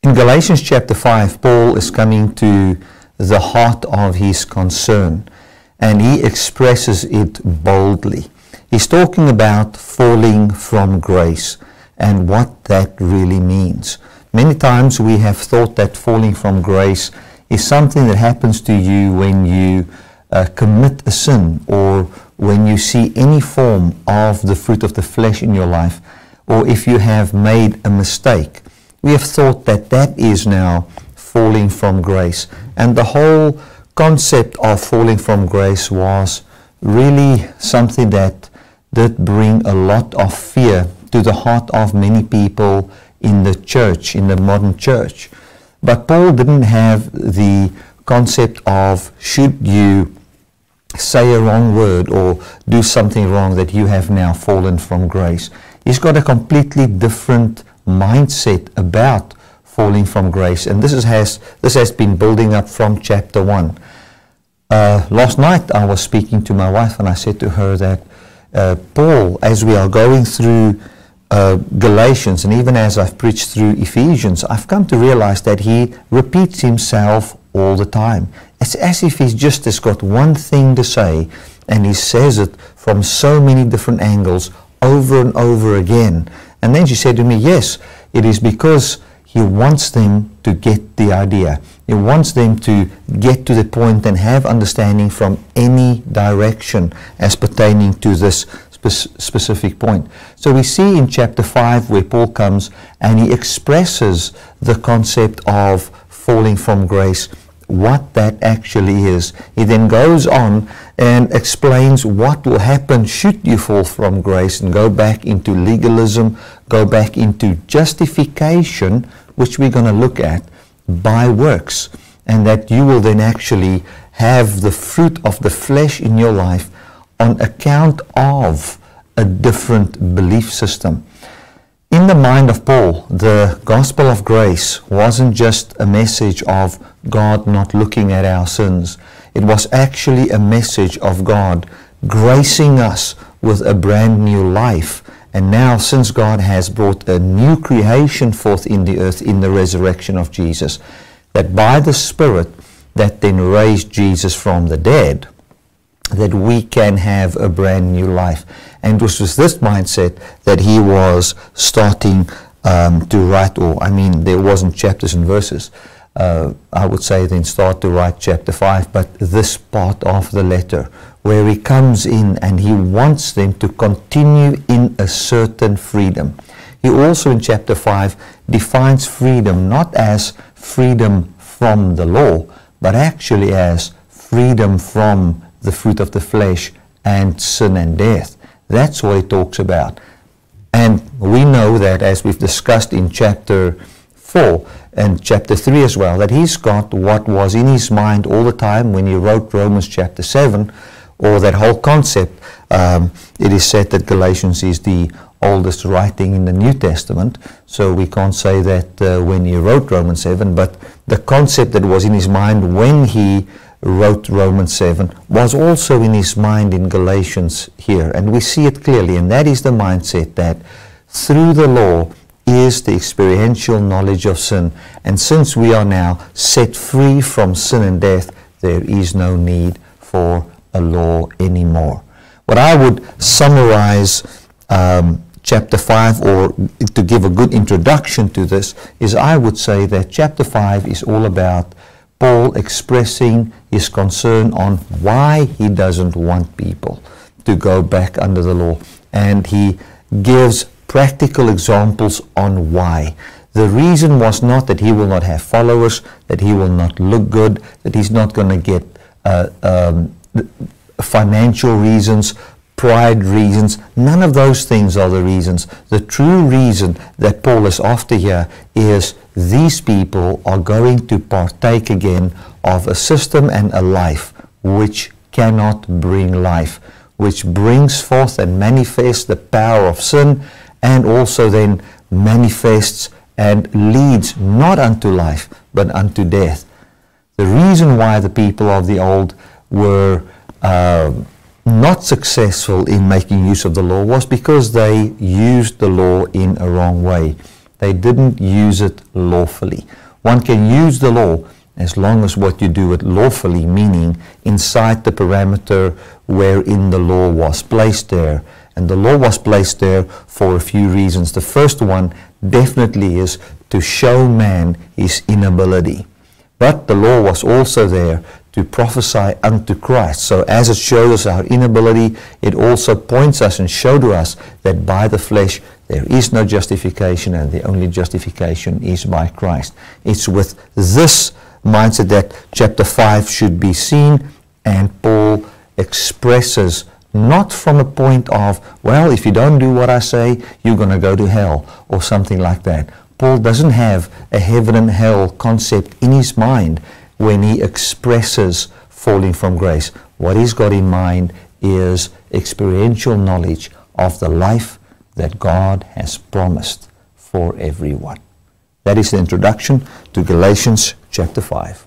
In Galatians chapter 5, Paul is coming to the heart of his concern, and he expresses it boldly. He's talking about falling from grace and what that really means. Many times we have thought that falling from grace is something that happens to you when you commit a sin, or when you see any form of the fruit of the flesh in your life, or if you have made a mistake. We have thought that that is now falling from grace. And the whole concept of falling from grace was really something that did bring a lot of fear to the heart of many people in the church, in the modern church. But Paul didn't have the concept of, should you say a wrong word or do something wrong, that you have now fallen from grace. He's got a completely different mindset about falling from grace, and this has been building up from chapter 1. Last night I was speaking to my wife, and I said to her that Paul, as we are going through Galatians, and even as I've preached through Ephesians, I've come to realize that he repeats himself all the time. It's as if he's just has got one thing to say, and he says it from so many different angles over and over again. And then she said to me, yes, it is because he wants them to get the idea. He wants them to get to the point and have understanding from any direction as pertaining to this specific point. So we see in chapter 5 where Paul comes and he expresses the concept of falling from grace, what that actually is. He then goes on and explains what will happen should you fall from grace and go back into legalism, go back into justification, which we're going to look at, by works, and that you will then actually have the fruit of the flesh in your life on account of a different belief system. In the mind of Paul, the gospel of grace wasn't just a message of God not looking at our sins. It was actually a message of God gracing us with a brand new life. And now, since God has brought a new creation forth in the earth in the resurrection of Jesus, that by the Spirit that then raised Jesus from the dead, that we can have a brand new life. And it was with this mindset that he was starting to write, or I mean, there wasn't chapters and verses. I would say then start to write chapter 5, but this part of the letter, where he comes in and he wants them to continue in a certain freedom. He also in chapter 5 defines freedom not as freedom from the law, but actually as freedom from the fruit of the flesh and sin and death. That's what he talks about. And we know that, as we've discussed in chapter 4 and chapter 3 as well, that he's got what was in his mind all the time when he wrote Romans chapter 7, or that whole concept. It is said that Galatians is the oldest writing in the New Testament, so we can't say that when he wrote Romans 7, but the concept that was in his mind when he wrote Romans 7 was also in his mind in Galatians here, and we see it clearly, and that is the mindset that through the law is the experiential knowledge of sin, and since we are now set free from sin and death, there is no need for a law anymore. What I would summarize chapter 5, or to give a good introduction to this, is I would say that chapter 5 is all about Paul expressing his concern on why he doesn't want people to go back under the law. And he gives practical examples on why. The reason was not that he will not have followers, that he will not look good, that he's not going to get financial reasons, pride reasons. None of those things are the reasons. The true reason that Paul is after here is these people are going to partake again of a system and a life which cannot bring life, which brings forth and manifests the power of sin, and also then manifests and leads not unto life but unto death. The reason why the people of the old were not successful in making use of the law was because they used the law in a wrong way. They didn't use it lawfully. One can use the law as long as what you do it lawfully, meaning inside the parameter wherein the law was placed there. And the law was placed there for a few reasons. The first one definitely is to show man his inability. But the law was also there to prophesy unto Christ. So as it shows us our inability, it also points us and shows to us that by the flesh there is no justification, and the only justification is by Christ. It's with this mindset that chapter 5 should be seen, and Paul expresses not from a point of, well, if you don't do what I say, you're going to go to hell, or something like that. Paul doesn't have a heaven and hell concept in his mind when he expresses falling from grace. What he's got in mind is experiential knowledge of the life that God has promised for everyone. That is the introduction to Galatians chapter 5.